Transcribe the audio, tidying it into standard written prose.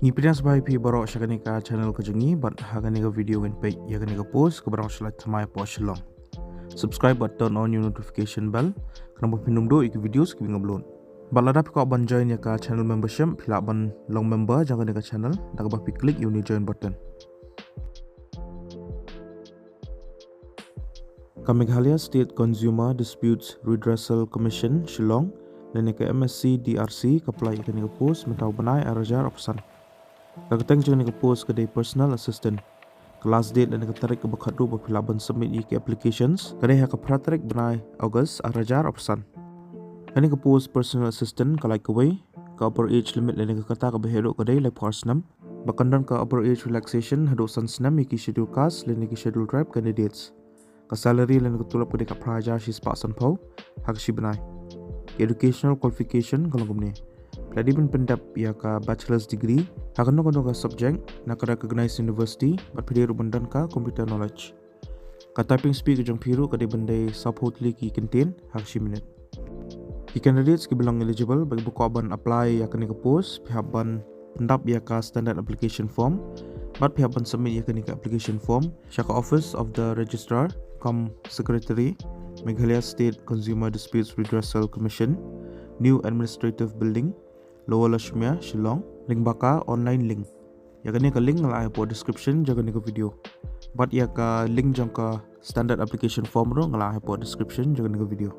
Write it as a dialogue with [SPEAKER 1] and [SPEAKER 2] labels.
[SPEAKER 1] Ngipinas bahay pi borok syakani ka channel ka jengi but hagani ka video ngan page yakani ka post ka barang syalat tamai po Shillong. Subscribe but turn on your notification bell kana pinum do ik videos ki ngablon. Balada ko ban join ya ka channel membership pila ban long member jangan ka channel dak ba pi klik uni join button. Ka Meghalaya State Consumer Disputes Redressal Commission Shillong dan ka MSC DRC apply yakani ka post mentau banai arajar opsan. Kakateng jangan ka post kedai personal assistant. Kelas date dan katarik ke bakadu berpilaban submit ke applications. Kadai hak praterik benai August arajar opsan. Kani ka post personal assistant kalai kawai ka upper age limit dan ka kata ka behero kadai lai parsnam. Bakandan ka upper age relaxation hadu sansnam iki schedule cast dan iki schedule tribe candidates. Ka salary dan ka tulap kadai ka praja shi spasan pau hak shi benai. Educational qualification kalau kumni. Tadi pun pendap ya ka bachelor's degree, hakan no ka subject nak recognized university, but pilih rubandan ka computer knowledge. Ka typing speed ke jong piru ka di bandai supportly ki contain hak si minute. Ki candidates ki bilang eligible bagi buku aban apply ya ka ni ka post, pihak ban pendap ya ka standard application form, but pihak ban submit ya ka ni ka application form, syaka office of the registrar, com secretary, Meghalaya State Consumer Disputes Redressal Commission, New Administrative Building, Lower Lashmia, Shillong, link baka online link. Ya kani ka link ngalai po description jaga ni ka video. But ya ka link jang ka standard application form ro ngalai po description jaga ni ka video.